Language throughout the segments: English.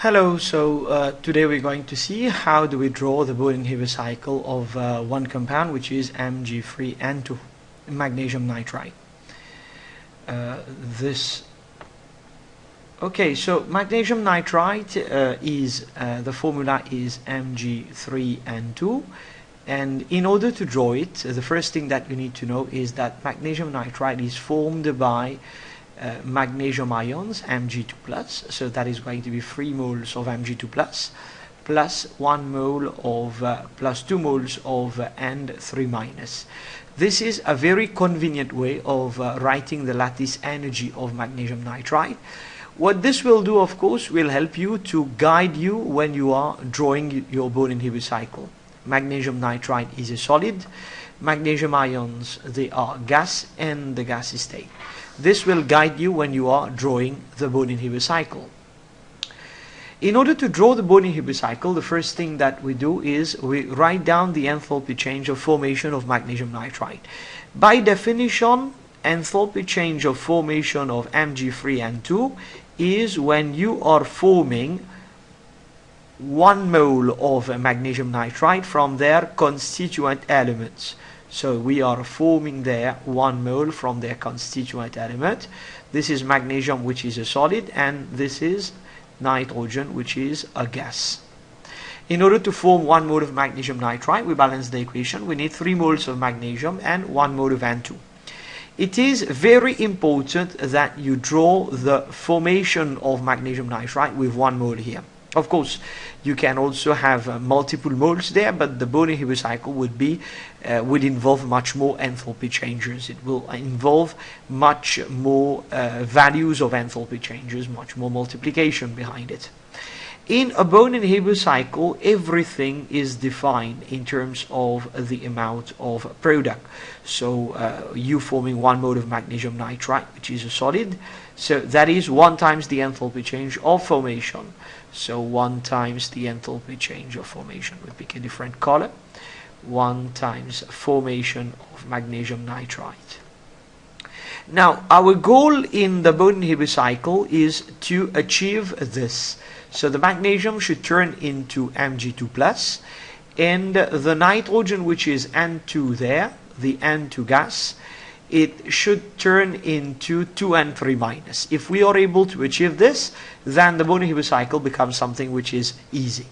Hello, today we're going to see how do we draw the Born-Haber cycle of one compound, which is Mg3N2, magnesium nitride. So magnesium nitride is, the formula is Mg3N2, and in order to draw it, the first thing that you need to know is that magnesium nitride is formed by magnesium ions Mg2+, so that is going to be 3 moles of Mg2+, plus 1 mole of plus 2 moles of N3-. This is a very convenient way of writing the lattice energy of magnesium nitride. What this will do, of course, will help you to guide you when you are drawing your Born-Haber cycle. Magnesium nitride is a solid, magnesium ions, they are gas, and the gas is state. This will guide you when you are drawing the Born-Haber cycle. In order to draw the Born-Haber cycle, the first thing that we do is we write down the enthalpy change of formation of magnesium nitride. By definition, enthalpy change of formation of Mg3N2 is when you are forming 1 mole of magnesium nitride from their constituent elements. So we are forming there 1 mole from their constituent element. This is magnesium, which is a solid, and this is nitrogen, which is a gas. In order to form 1 mole of magnesium nitride, we balance the equation. We need 3 moles of magnesium and 1 mole of N2. It is very important that you draw the formation of magnesium nitride with 1 mole here. Of course, you can also have multiple moles there, but the Born-Haber cycle would involve much more enthalpy changes. It will involve much more values of enthalpy changes, much more multiplication behind it. In a Born-Haber cycle, everything is defined in terms of the amount of product. So you forming 1 mole of magnesium nitride, which is a solid, so that is 1 times the enthalpy change of formation. So 1 times the enthalpy change of formation. We pick a different color. 1 times formation of magnesium nitride. Now, our goal in the Born-Haber cycle is to achieve this. So the magnesium should turn into Mg2+, and the nitrogen, which is N2 there, the N2 gas, it should turn into 2N3-. If we are able to achieve this, then the Born-Haber cycle becomes something which is easy.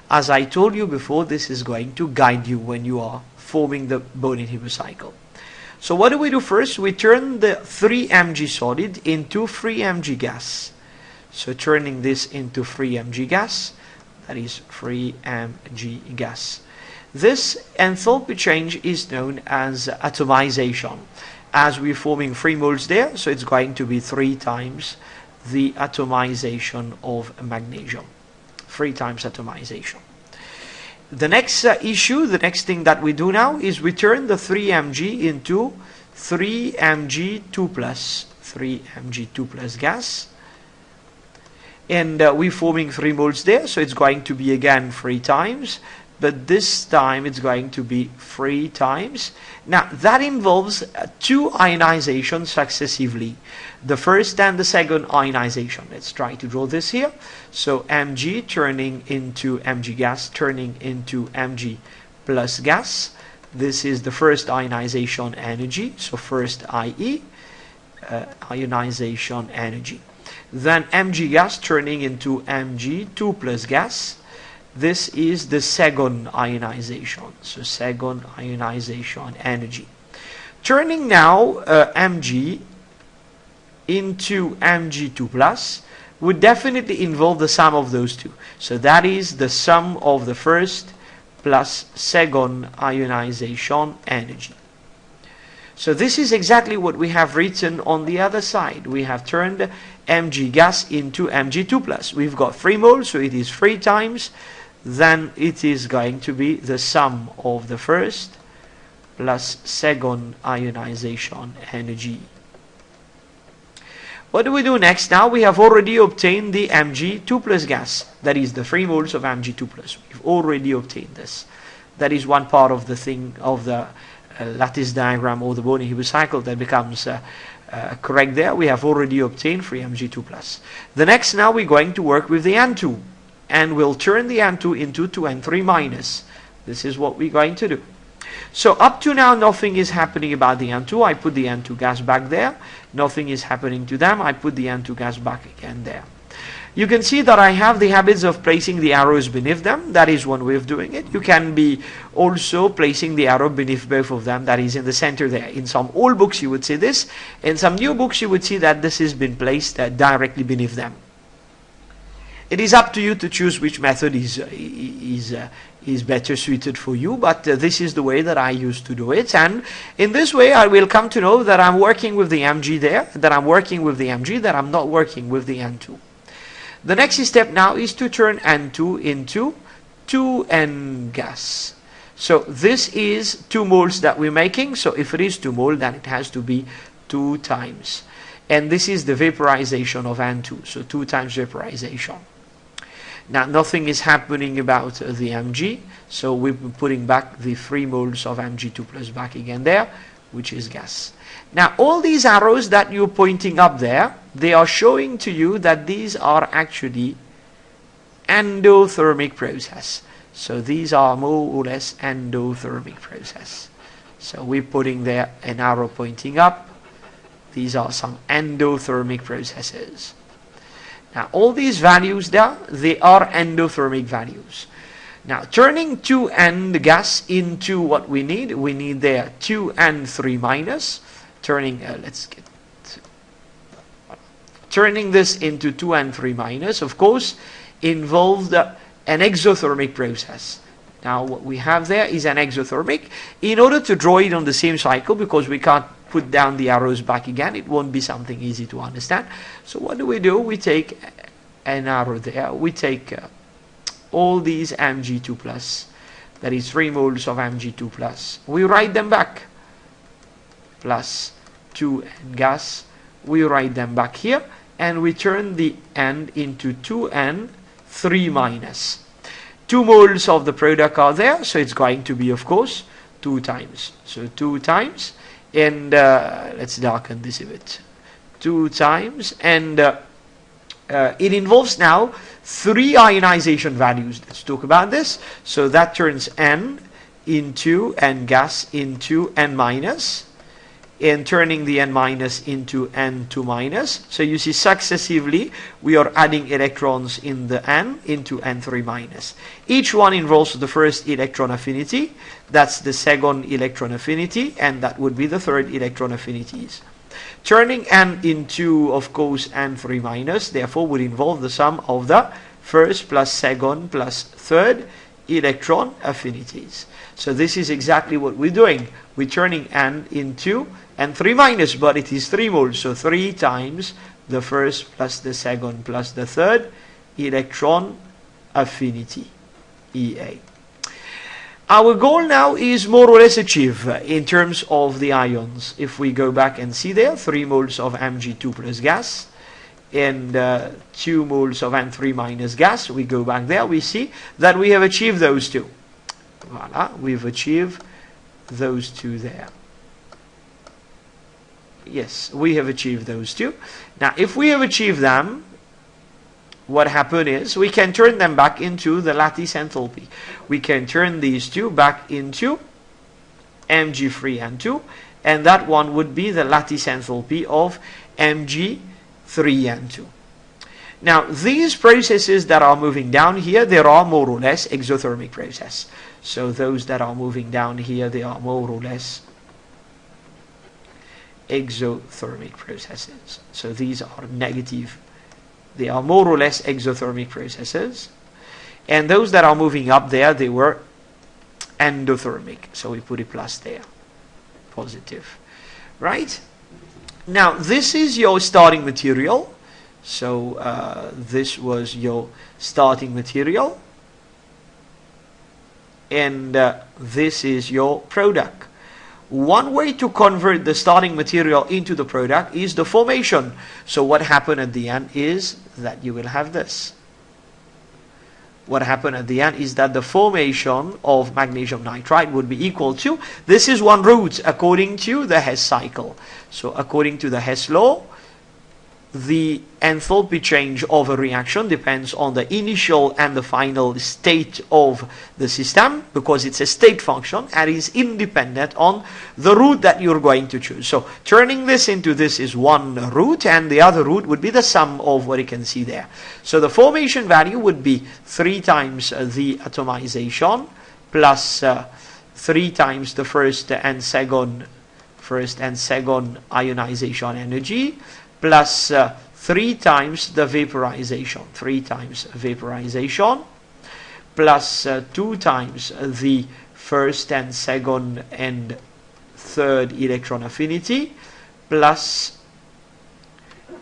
As I told you before, this is going to guide you when you are forming the Born-Haber cycle. So what do we do first? We turn the 3Mg solid into 3Mg gas. So turning this into 3Mg gas, that is 3Mg gas. This enthalpy change is known as atomization. As we're forming 3 moles there, so it's going to be 3 times the atomization of magnesium. 3 times atomization. The next the next thing that we do now is we turn the 3Mg into 3Mg2+, 3Mg2+ gas. And we're forming 3 moles there, so it's going to be again 3 times. But this time it's going to be 3 times. Now that involves 2 ionizations successively. The first and the second ionization. Let's try to draw this here. So Mg turning into Mg gas, turning into Mg plus gas. This is the first ionization energy. So first IE, ionization energy. Then Mg gas turning into Mg2+ gas. This is the second ionization, so second ionization energy. Turning now Mg into Mg2+ would definitely involve the sum of those two. So that is the sum of the first plus second ionization energy. So this is exactly what we have written on the other side. We have turned Mg gas into Mg2+. We've got 3 moles, so it is 3 times. Then it is going to be the sum of the first plus second ionization energy. What do we do next? Now we have already obtained the Mg2+ gas. That is the 3 moles of Mg2+. We've already obtained this. That is one part of the thing of the lattice diagram or the Born-Haber cycle that becomes correct there. We have already obtained 3Mg2+. The next now we're going to work with the N2. and we'll turn the N2 into 2N3 minus. This is what we're going to do. So up to now, nothing is happening about the N2. I put the N2 gas back there. Nothing is happening to them. I put the N2 gas back again there. You can see that I have the habits of placing the arrows beneath them. That is one way of doing it. You can be also placing the arrow beneath both of them. That is in the center there. In some old books you would see this. In some new books you would see that this has been placed directly beneath them. It is up to you to choose which method is better suited for you, but this is the way that I used to do it. And in this way I will come to know that I'm working with the Mg there, that I'm working with the Mg, that I'm not working with the N2. The next step now is to turn N2 into 2N gas. So this is 2 moles that we're making. So if it is 2 moles, then it has to be 2 times. And this is the vaporization of N2. So 2 times vaporization. Now nothing is happening about the Mg. So we're putting back the 3 moles of Mg2 plus back again there, which is gas. Now all these arrows that you're pointing up there, they are showing to you that these are actually endothermic process. So these are more or less endothermic process. So we're putting there an arrow pointing up. These are some endothermic processes. Now all these values there, they are endothermic values. Now turning 2N gas into what we need there 2N3 minus. Turning turning this into 2N3 minus, of course, involved an exothermic process. Now what we have there is an exothermic. In order to draw it on the same cycle, because we can't put down the arrows back again, it won't be something easy to understand. So what do? We take an arrow there. We take all these Mg2 plus, that is 3 moles of Mg2 plus. We write them back. Plus 2N gas. We write them back here, and we turn the N into 2N3 minus. 2 moles of the product are there, so it's going to be, of course, 2 times. So 2 times, and let's darken this a bit. 2 times, and it involves now 3 ionization values. Let's talk about this. So that turns N into N gas into N minus, and turning the N minus into N2 minus. So you see successively we are adding electrons in the N into N3 minus. Each one involves the first electron affinity, that's the second electron affinity, and that would be the third electron affinities. Turning N into, of course, N3 minus, therefore would involve the sum of the first plus second plus third electron affinities. So this is exactly what we're doing. We're turning N into N3 minus, but it is 3 moles, so 3 times the first plus the second plus the third electron affinity, EA. Our goal now is more or less achieved in terms of the ions. If we go back and see there, 3 moles of Mg2 plus gas and 2 moles of N3 minus gas, we go back there, we see that we have achieved those 2. Voila, we've achieved those 2 there. Yes, we have achieved those 2. Now, if we have achieved them, what happened is we can turn them back into the lattice enthalpy. We can turn these 2 back into Mg3N2, and that one would be the lattice enthalpy of Mg3N2. Now, these processes that are moving down here, they are more or less exothermic process. So those that are moving down here, they are more or less exothermic processes. So these are negative. They are more or less exothermic processes. And those that are moving up there, they were endothermic. So we put a plus there. Positive. Right? Now, this is your starting material. So this was your starting material. And this is your product. One way to convert the starting material into the product is the formation. So what happened at the end is that you will have this. What happened at the end is that the formation of magnesium nitride would be equal to, this is one root according to the Hess cycle. So according to the Hess law, the enthalpy change of a reaction depends on the initial and the final state of the system, because it's a state function and is independent on the route that you're going to choose. So turning this into this is one route, and the other route would be the sum of what you can see there. So the formation value would be 3 times the atomization plus 3 times the first and second ionization energy, plus 3 times the vaporization, plus 2 times the first and second and third electron affinity, plus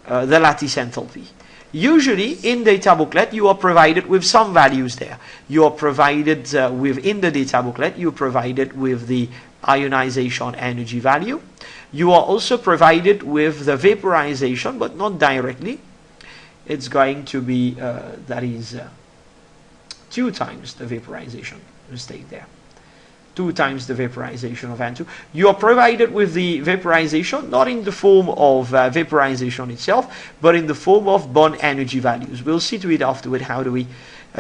the lattice enthalpy. Usually in data booklet you are provided with some values there. You are provided in the data booklet, you are provided with the ionization energy value. You are also provided with the vaporization, but not directly. It's going to be, that is 2 times the vaporization, mistake there. 2 times the vaporization of N2. You are provided with the vaporization, not in the form of vaporization itself, but in the form of Born energy values. We'll see to it afterward how do we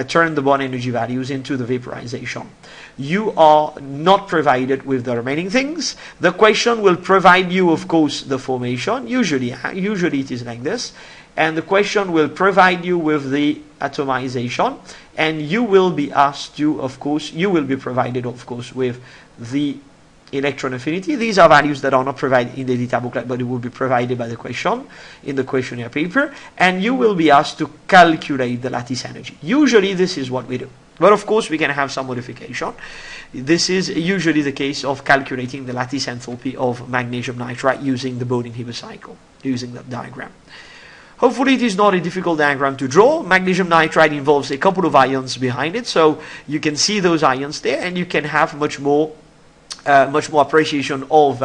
turn the Born energy values into the vaporization. You are not provided with the remaining things. The question will provide you, of course, the formation. Usually it is like this. And the question will provide you with the atomization, and you will be asked to, of course, you will be provided, of course, with the electron affinity. These are values that are not provided in the data booklet, but it will be provided by the question in the questionnaire paper, and you will be asked to calculate the lattice energy. Usually this is what we do, but of course we can have some modification. This is usually the case of calculating the lattice enthalpy of magnesium nitride using the Born-Haber cycle, using that diagram. Hopefully it is not a difficult diagram to draw. Magnesium nitride involves a couple of ions behind it, so you can see those ions there, and you can have much more appreciation of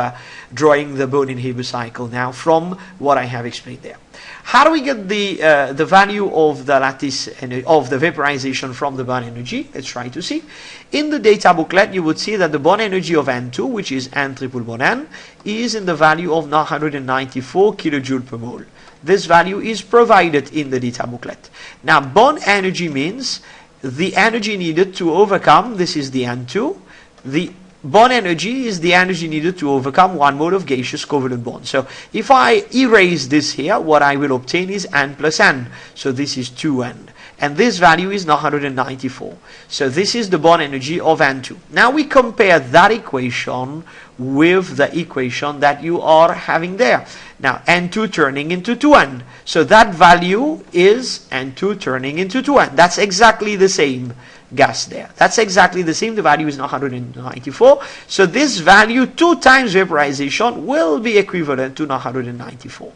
drawing the Born-Haber cycle now from what I have explained there. How do we get the value of the lattice of the vaporization from the Born energy? Let's try to see. In the data booklet, you would see that the Born energy of N2, which is N triple Born N, is in the value of 994 kilojoule per mole. This value is provided in the data booklet. Now, Born energy means the energy needed to overcome, this is the N2, the Born energy is the energy needed to overcome 1 mole of gaseous covalent bond. So if I erase this here, what I will obtain is N plus N. So this is 2N. And this value is 994. So this is the Born energy of N2. Now we compare that equation with the equation that you are having there. Now N2 turning into 2N. So that value is N2 turning into 2N. That's exactly the same gas there. That's exactly the same. The value is 994. So this value 2 times vaporization will be equivalent to 994.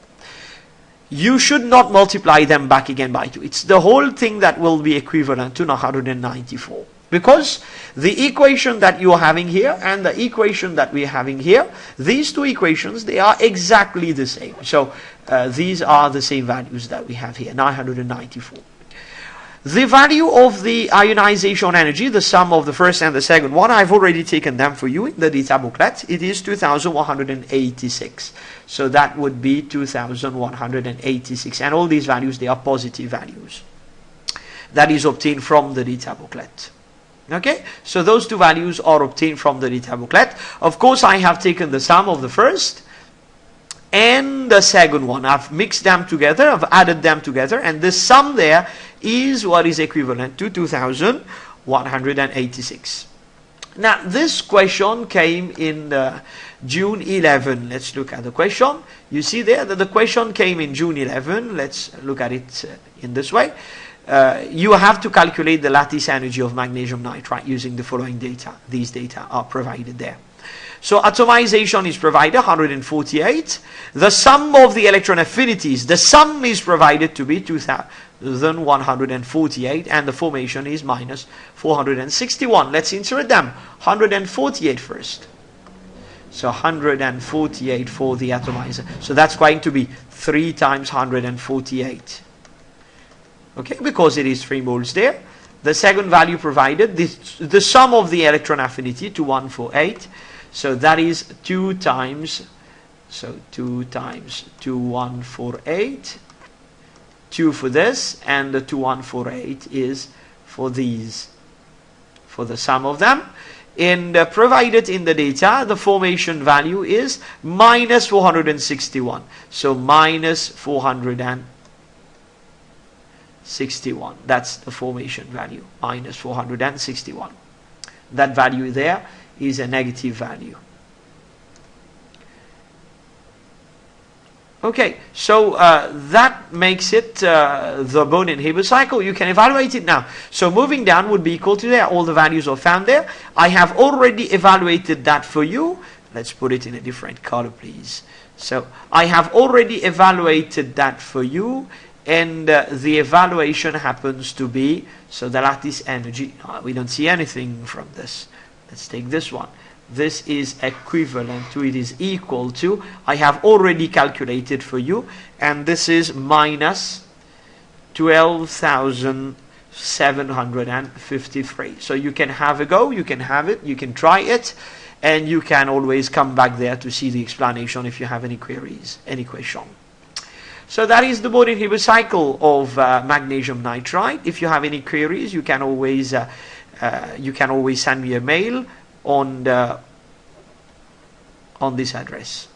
You should not multiply them back again by 2. It's the whole thing that will be equivalent to 994. Because the equation that you are having here and the equation that we are having here, these two equations, they are exactly the same. So these are the same values that we have here, 994. The value of the ionization energy, the sum of the first and the second one, I've already taken them for you in the data booklet. It is 2186. So that would be 2186. And all these values, they are positive values. That is obtained from the data booklet. Okay, so those two values are obtained from the data booklet. Of course, I have taken the sum of the first and the second one. I've mixed them together, I've added them together, and this sum there is what is equivalent to 2186. Now, this question came in June 11. Let's look at the question. You see there that the question came in June 11. Let's look at it in this way. You have to calculate the lattice energy of magnesium nitride using the following data. These data are provided there. So atomization is provided, 148. The sum of the electron affinities, the sum is provided to be 2148, and the formation is minus 461. Let's insert them. 148 first. So 148 for the atomizer. So that's going to be 3 times 148. Okay, because it is 3 moles there. The second value provided, the sum of the electron affinity, 2148. So that is 2 times 2148 2 for this, and the 2148 is for these, for the sum of them. And provided in the data, the formation value is minus 461. So minus 461. That's the formation value, minus 461. That value there is a negative value. Okay, so that makes it the Born-Haber cycle. You can evaluate it now. So moving down would be equal to there. All the values are found there. I have already evaluated that for you. Let's put it in a different color, please. So I have already evaluated that for you, and the evaluation happens to be, so the lattice energy, we don't see anything from this. Let's take this one. This is equivalent to, it is equal to, I have already calculated for you, and this is minus 12,753. So you can have a go, you can have it, you can try it, and you can always come back there to see the explanation if you have any queries, any question. So that is the Born-Haber cycle of magnesium nitride. If you have any queries, you can always send me a mail on this address,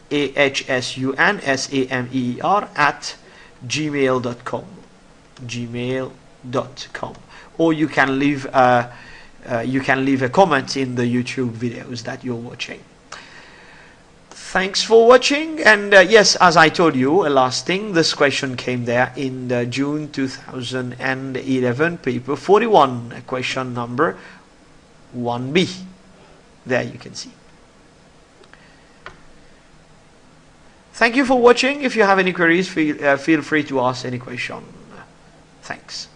ahsunsamer@gmail.com, or you can leave a comment in the YouTube videos that you're watching. Thanks for watching, and yes, as I told you, a last thing, this question came there in the June 2011 paper 41, question number 1B. There you can see. Thank you for watching. If you have any queries, feel free to ask any question. Thanks.